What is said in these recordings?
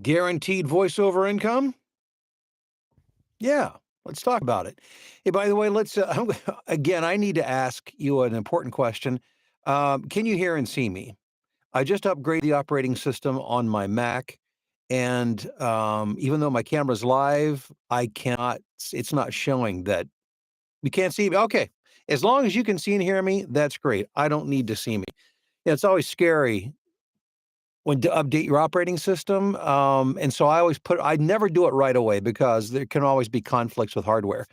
Guaranteed voiceover income? Yeah, let's talk about it. Hey, by the way, again, I need to ask you an important question. Can you hear and see me? I just upgraded the operating system on my Mac, and even though my camera's live, I cannot, it's not showing that you can't see me. Okay. As long as you can see and hear me, that's great. I don't need to see me. Yeah, it's always scary when to update your operating system. And so I never do it right away because there can always be conflicts with hardware.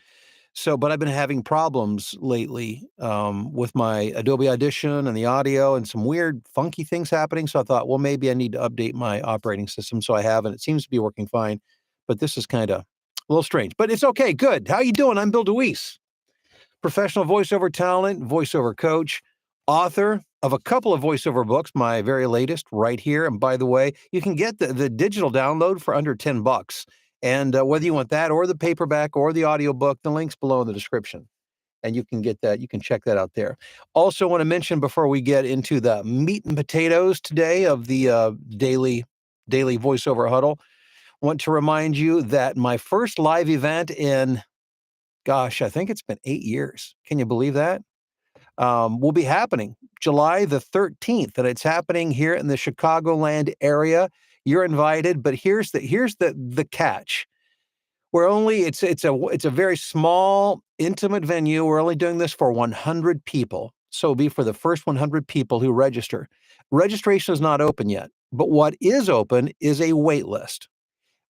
So, but I've been having problems lately with my Adobe Audition and the audio and some weird, funky things happening. So I thought, well, maybe I need to update my operating system. So I have, and it seems to be working fine. But this is kind of a little strange, but it's okay. Good. How you doing? I'm Bill DeWeese, professional voiceover talent, voiceover coach, author of a couple of voiceover books, my very latest right here. And by the way, you can get the digital download for under $10. And whether you want that or the paperback or the audiobook, the link's below in the description. And you can get that. You can check that out there. Also want to mention before we get into the meat and potatoes today of the daily voiceover huddle, want to remind you that my first live event in, gosh, I think it's been 8 years. Can you believe that? Will be happening July the 13th, and it's happening here in the Chicagoland area. You're invited, but here's the catch. It's a very small, intimate venue. We're only doing this for 100 people. So it'll be for the first 100 people who register. Registration is not open yet, but what is open is a wait list.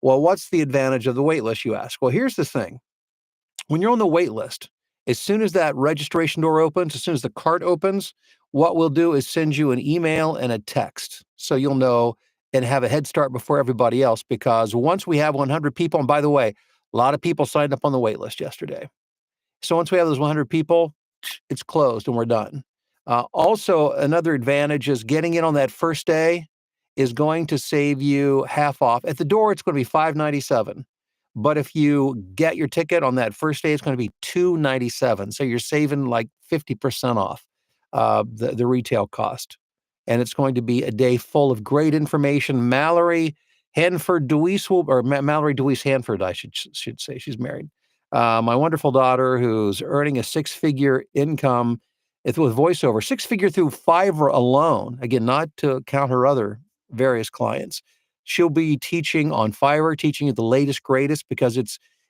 Well, what's the advantage of the wait list, you ask? Well, here's the thing. When you're on the wait list, as soon as that registration door opens, as soon as the cart opens, what we'll do is send you an email and a text so you'll know and have a head start before everybody else. Because once we have 100 people, and by the way, a lot of people signed up on the wait list yesterday. So once we have those 100 people, it's closed and we're done. Also, another advantage is getting in on that first day is going to save you half off. At the door, it's going to be $5.97. But if you get your ticket on that first day, it's going to be $2.97. So you're saving like 50% off the retail cost. And it's going to be a day full of great information. Mallory Deweese Mallory Deweese Hanford, I should say. She's married. My wonderful daughter who's earning a six-figure income with voiceover, six-figure through Fiverr alone. Again, not to count her other various clients. She'll be teaching on Fiverr, teaching you the latest, greatest, because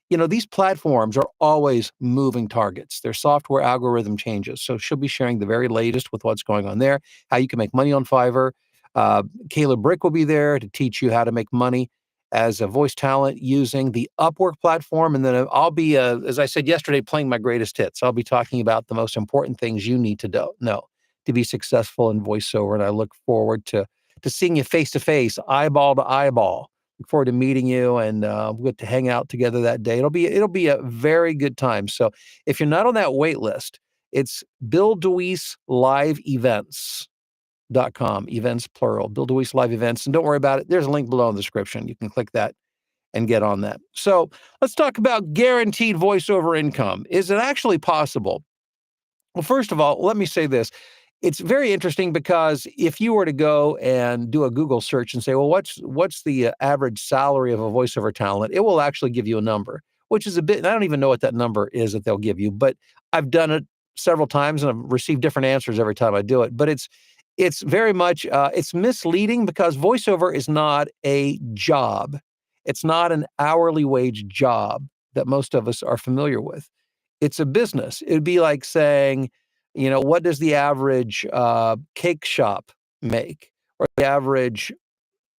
these platforms are always moving targets. Their software algorithm changes. So she'll be sharing the very latest with what's going on there, how you can make money on Fiverr. Kayla Brick will be there to teach you how to make money as a voice talent using the Upwork platform. And then I'll be, as I said yesterday, playing my greatest hits. I'll be talking about the most important things you need to know to be successful in voiceover. And I look forward to seeing you face to face, eyeball to eyeball. Look forward to meeting you, and we'll get to hang out together that day. It'll be a very good time. So if you're not on that wait list, it's Bill DeWeese Live Events.com, events plural, Bill DeWeese Live Events. And don't worry about it. There's a link below in the description. You can click that and get on that. So let's talk about guaranteed voiceover income. Is it actually possible? Well, first of all, let me say this. It's very interesting because if you were to go and do a Google search and say, well, what's the average salary of a voiceover talent? It will actually give you a number, which is a bit, and I don't even know what that number is that they'll give you, but I've done it several times and I've received different answers every time I do it. But it's very much, it's misleading because voiceover is not a job. It's not an hourly wage job that most of us are familiar with. It's a business. It'd be like saying, what does the average cake shop make, or the average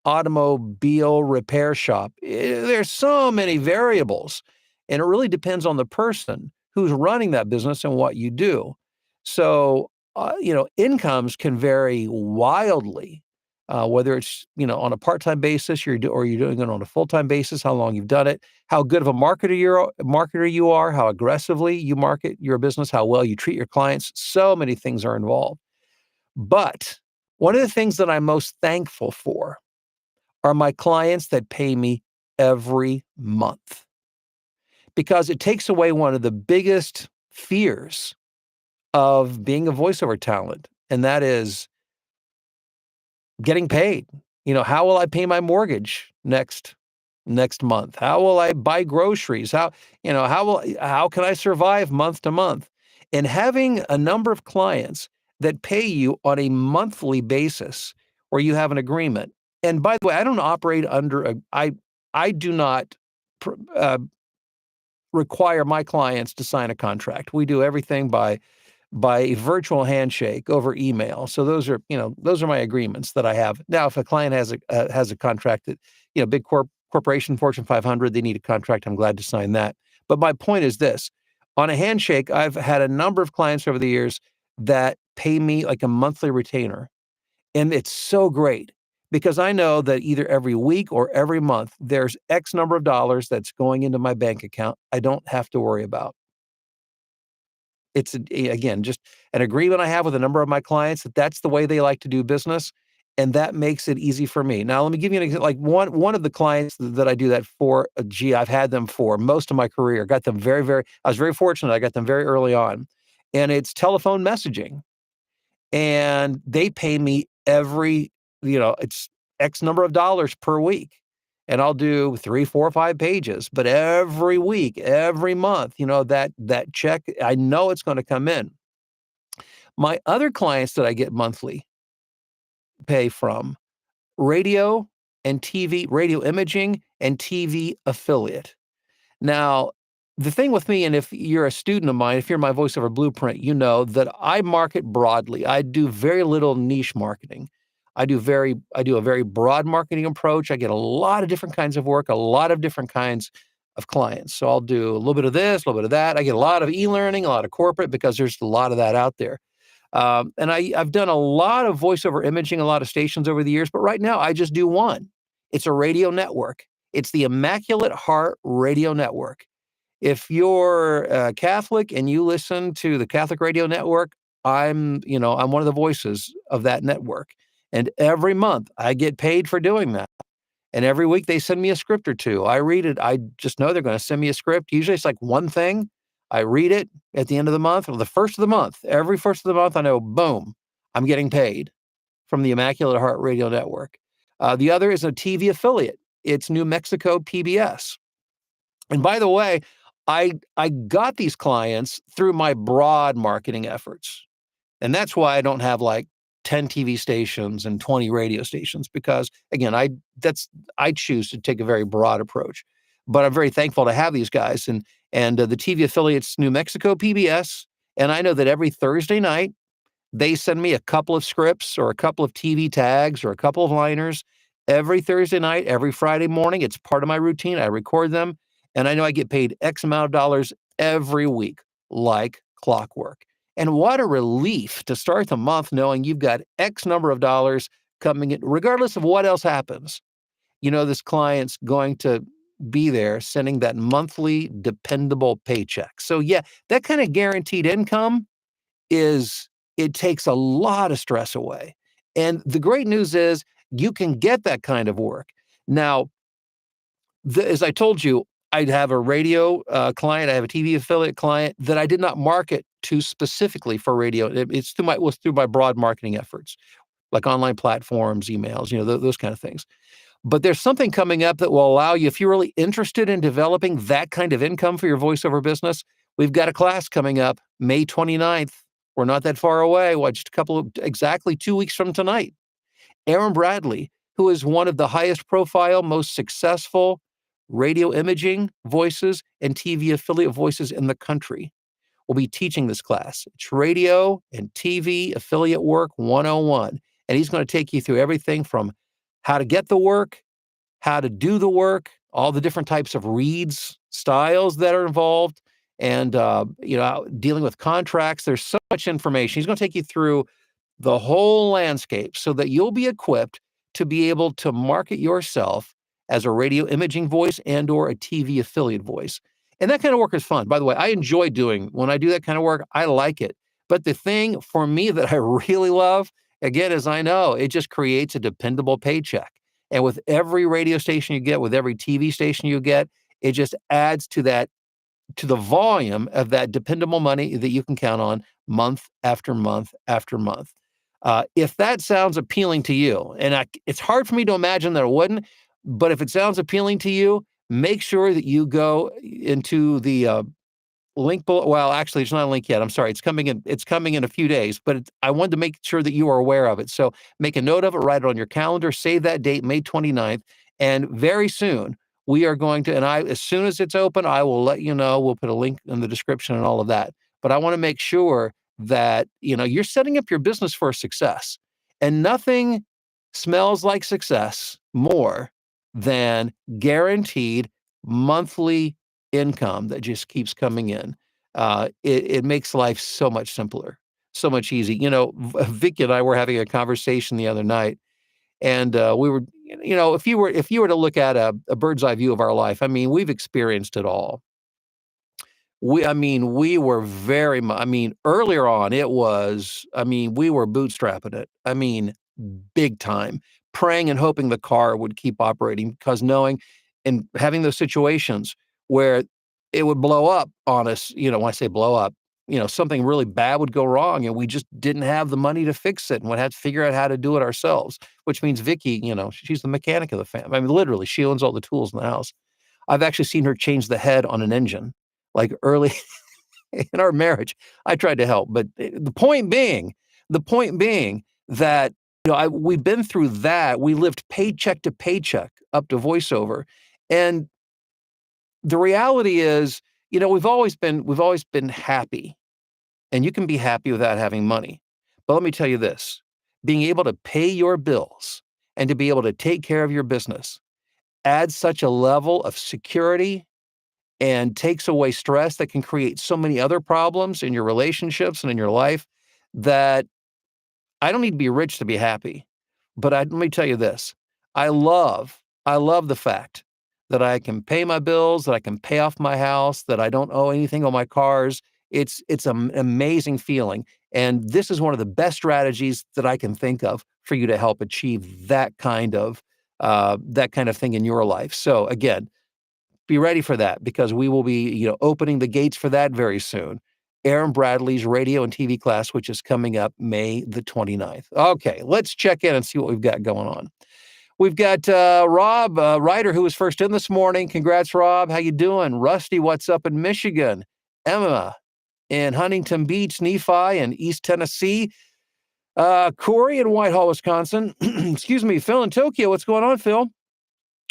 automobile repair shop? There's so many variables, and it really depends on the person who's running that business and what you do. So, incomes can vary wildly, whether it's, on a part-time basis, or you're doing it on a full-time basis, how long you've done it, how good of a marketer you are, how aggressively you market your business, how well you treat your clients. So many things are involved. But one of the things that I'm most thankful for are my clients that pay me every month, because it takes away one of the biggest fears of being a voiceover talent, and that is getting paid. How will I pay my mortgage next month? How will I buy groceries? How can I survive month to month? And having a number of clients that pay you on a monthly basis where you have an agreement. And by the way, I don't operate under I do not pr- uh, require my clients to sign a contract. We do everything by a virtual handshake over email. So those are my agreements that I have. Now, if a client has a contract that, big corporation, Fortune 500, they need a contract, I'm glad to sign that. But my point is this: on a handshake, I've had a number of clients over the years that pay me like a monthly retainer, and it's so great because I know that either every week or every month there's X number of dollars that's going into my bank account. I don't have to worry about. Again, just an agreement I have with a number of my clients that that's the way they like to do business, and that makes it easy for me. Now, let me give you an example. Like one of the clients that I do that for, I've had them for most of my career. Got them I was very fortunate. I got them very early on, and it's telephone messaging, and they pay me it's X number of dollars per week. And I'll do 3, 4, 5 pages, but every week, every month, that check, I know it's going to come in. My other clients that I get monthly pay from radio and TV, radio imaging and TV affiliate. Now, the thing with me, and if you're a student of mine, if you're my voiceover blueprint, you know that I market broadly. I do very little niche marketing. I do a very broad marketing approach. I get a lot of different kinds of work, a lot of different kinds of clients. So I'll do a little bit of this, a little bit of that. I get a lot of e-learning, a lot of corporate because there's a lot of that out there. And I've done a lot of voiceover imaging, a lot of stations over the years, but right now I just do one. It's a radio network. It's the Immaculate Heart Radio Network. If you're Catholic and you listen to the Catholic Radio Network, I'm one of the voices of that network. And every month I get paid for doing that. And every week they send me a script or two. I read it. I just know they're going to send me a script. Usually it's like one thing. I read it at the end of the month or the first of the month. Every first of the month, I know, boom, I'm getting paid from the Immaculate Heart Radio Network. The other is a TV affiliate. It's New Mexico PBS. And by the way, I got these clients through my broad marketing efforts. And that's why I don't have like 10 TV stations and 20 radio stations because again, I choose to take a very broad approach. But I'm very thankful to have these guys and the TV affiliates New Mexico PBS, and I know that every Thursday night they send me a couple of scripts or a couple of TV tags or a couple of liners every Thursday night, every Friday morning. It's part of my routine. I record them, and I know I get paid X amount of dollars every week, like clockwork. And what a relief to start the month knowing you've got X number of dollars coming in, regardless of what else happens. This client's going to be there sending that monthly dependable paycheck. So, yeah, that kind of guaranteed income it takes a lot of stress away. And the great news is you can get that kind of work. Now, as I told you, I'd have a radio client, I have a TV affiliate client that I did not market to specifically for radio. It was through my broad marketing efforts, like online platforms, emails, those kind of things. But there's something coming up that will allow you, if you're really interested in developing that kind of income for your voiceover business, we've got a class coming up May 29th. We're not that far away. Just exactly 2 weeks from tonight. Aaron Bradley, who is one of the highest profile, most successful radio imaging voices and TV affiliate voices in the country, will be teaching this class. It's Radio and TV Affiliate Work 101. And he's going to take you through everything from how to get the work, how to do the work, all the different types of reads, styles that are involved, and dealing with contracts. There's so much information. He's going to take you through the whole landscape so that you'll be equipped to be able to market yourself as a radio imaging voice and or a TV affiliate voice. And that kind of work is fun. By the way, I enjoy when I do that kind of work, I like it. But the thing for me that I really love, again, as I know, it just creates a dependable paycheck. And with every radio station you get, with every TV station you get, it just adds to the volume of that dependable money that you can count on month after month after month. If that sounds appealing to you, and it's hard for me to imagine that it wouldn't, but if it sounds appealing to you, make sure that you go into the link below. Well, actually, it's not a link yet. I'm sorry. It's coming in. It's coming in a few days, but I wanted to make sure that you are aware of it. So make a note of it, write it on your calendar, save that date, May 29th, and very soon we are going to. And as soon as it's open, I will let you know. We'll put a link in the description and all of that. But I want to make sure that you're setting up your business for success, and nothing smells like success more than guaranteed monthly income that just keeps coming in. It makes life so much simpler, so much easy. Vicky and I were having a conversation the other night, and we were, if you were to look at a bird's eye view of our life, I mean, we've experienced it all. We were very much, earlier on, we were bootstrapping it. Big time, praying and hoping the car would keep operating because knowing and having those situations where it would blow up on us, when I say blow up, something really bad would go wrong and we just didn't have the money to fix it and would have to figure out how to do it ourselves, which means Vicky, she's the mechanic of the family. Literally, she owns all the tools in the house. I've actually seen her change the head on an engine, like early in our marriage. I tried to help, but the point being that we've been through that. We lived paycheck to paycheck up to voiceover, and the reality is, we've always been happy, and you can be happy without having money. But let me tell you this: being able to pay your bills and to be able to take care of your business adds such a level of security and takes away stress that can create so many other problems in your relationships and in your life that I don't need to be rich to be happy. But let me tell you this. I love the fact that I can pay my bills, that I can pay off my house, that I don't owe anything on my cars. It's an amazing feeling. And this is one of the best strategies that I can think of for you to help achieve that kind of thing in your life. So again, be ready for that because we will be, opening the gates for that very soon. Aaron Bradley's radio and TV class, which is coming up May the 29th. Okay, let's check in and see what we've got going on. We've got Rob Ryder, who was first in this morning. Congrats, Rob. How you doing? Rusty, what's up in Michigan? Emma in Huntington Beach, Nephi, and East Tennessee. Corey in Whitehall, Wisconsin. Excuse me, Phil in Tokyo. What's going on, Phil?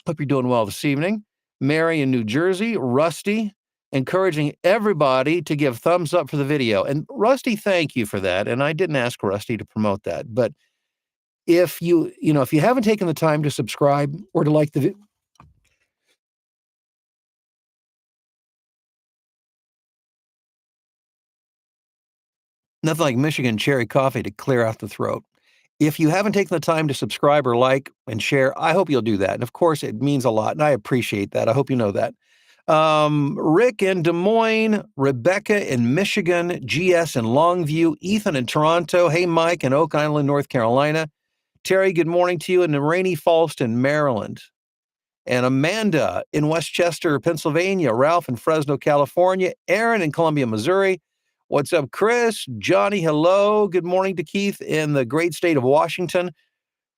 Hope you're doing well this evening. Mary in New Jersey. Rusty, encouraging everybody to give thumbs up for the video. And Rusty, thank you for that. And I didn't ask Rusty to promote that, but if you haven't taken the time to subscribe or to like the video, nothing like Michigan cherry coffee to clear out the throat. If you haven't taken the time to subscribe or like and share, I hope you'll do that. And of course, it means a lot, and I appreciate that. I hope you know that. Rick in Des Moines, Rebecca in Michigan, GS in Longview, Ethan in Toronto. Hey, Mike in Oak Island, North Carolina. Terry, good morning to you in rainy Fallston, Maryland. And Amanda in Westchester, Pennsylvania. Ralph in Fresno, California. Aaron in Columbia, Missouri. What's up, Chris? Johnny, hello. Good morning to Keith in the great state of Washington.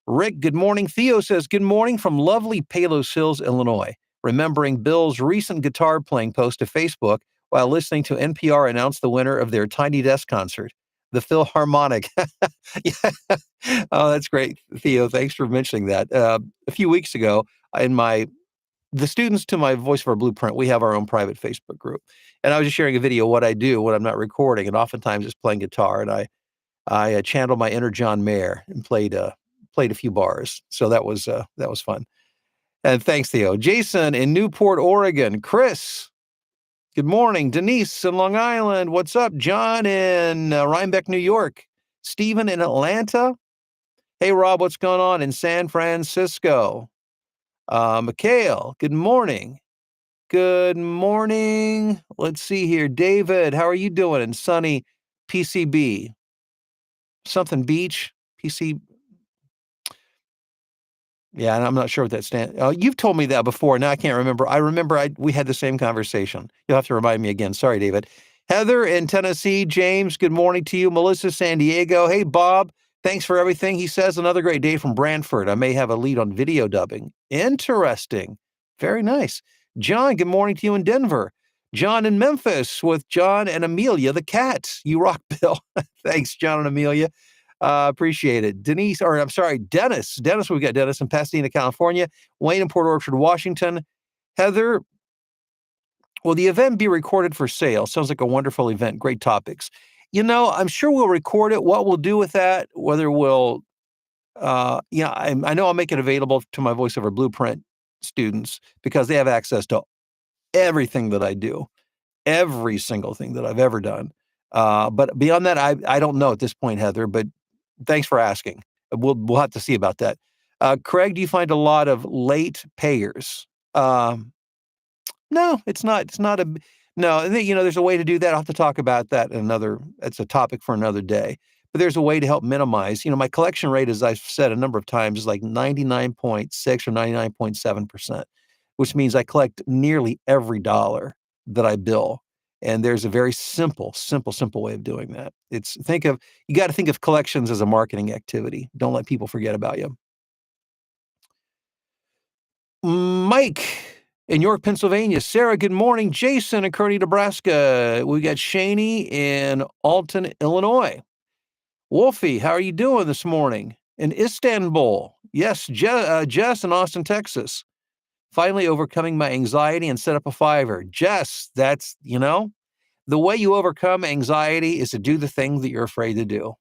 Rick, good morning. Theo says, good morning from lovely Palos Hills, Illinois. Remembering Bill's recent guitar playing post to Facebook while listening to NPR announce the winner of their Tiny Desk concert, the Philharmonic. Yeah. Oh, that's great, Theo. Thanks for mentioning that. A few weeks ago, the students to my Voice of Our Blueprint, we have our own private Facebook group. And I was just sharing a video of what I do when I'm not recording, and oftentimes it's playing guitar. And I channeled my inner John Mayer and played a few bars. So that was fun. And thanks, Theo. Jason in Newport, Oregon. Chris, good morning. Denise in Long Island. What's up? John in Rhinebeck, New York. Stephen in Atlanta. Hey, Rob, what's going on in San Francisco? Mikhail, good morning. Good morning. Let's see here. David, how are you doing in sunny PCB? Something Beach? PC? Yeah, and I'm not sure what that stands. Oh, you've told me that before. Now I can't remember. I remember we had the same conversation. You'll have to remind me again. Sorry, David. Heather in Tennessee. James, good morning to you. Melissa, San Diego. Hey, Bob. Thanks for everything. He says, another great day from Brantford. I may have a lead on video dubbing. Interesting. Very nice. John, good morning to you in Denver. John in Memphis with John and Amelia, the cats. You rock, Bill. Thanks, John and Amelia. Appreciate it. Dennis. Dennis, we've got Dennis in Pasadena, California. Wayne in Port Orchard, Washington. Heather, will the event be recorded for sale? Sounds like a wonderful event. Great topics. I'm sure we'll record it. What we'll do with that, whether we'll, I know I'll make it available to my VoiceOver Blueprint students because they have access to everything that I do, every single thing that I've ever done. But beyond that, I don't know at this point, Heather, but thanks for asking. We'll have to see about that. Craig, do you find a lot of late payers? No, it's not. No. There's a way to do that. I'll have to talk about that it's a topic for another day. But there's a way to help minimize. My collection rate, as I've said a number of times, is like 99.6 or 99.7%, which means I collect nearly every dollar that I bill. And there's a very simple way of doing that. You got to think of collections as a marketing activity. Don't let people forget about you. Mike in York, Pennsylvania. Sarah, good morning. Jason in Kearney, Nebraska. We got Shaney in Alton, Illinois. Wolfie, how are you doing this morning? In Istanbul. Yes, Jess in Austin, Texas. Finally overcoming my anxiety and set up a Fiverr. Jess, that's, the way you overcome anxiety is to do the thing that you're afraid to do.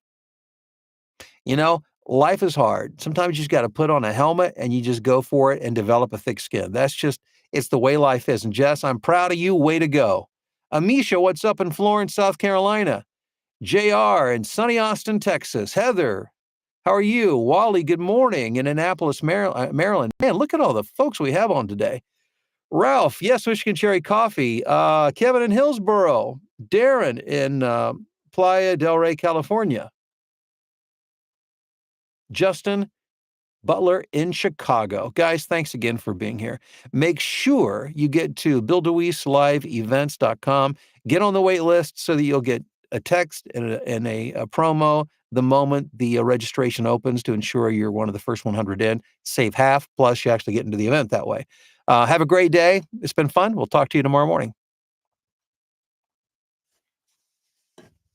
Life is hard. Sometimes you just got to put on a helmet and you just go for it and develop a thick skin. It's the way life is. And Jess, I'm proud of you. Way to go. Amisha, what's up in Florence, South Carolina? JR in sunny Austin, Texas. Heather, how are you? Wally, good morning in Annapolis, Maryland. Man, look at all the folks we have on today. Ralph, yes, Michigan Cherry Coffee. Kevin in Hillsboro. Darren in Playa del Rey, California. Justin Butler in Chicago. Guys, thanks again for being here. Make sure you get to BillDeWeeseLiveEvents.com. Get on the wait list so that you'll get a text and a promo the moment the registration opens to ensure you're one of the first 100 in. Save half, plus you actually get into the event that way. Have a great day. It's been fun. We'll talk to you tomorrow morning.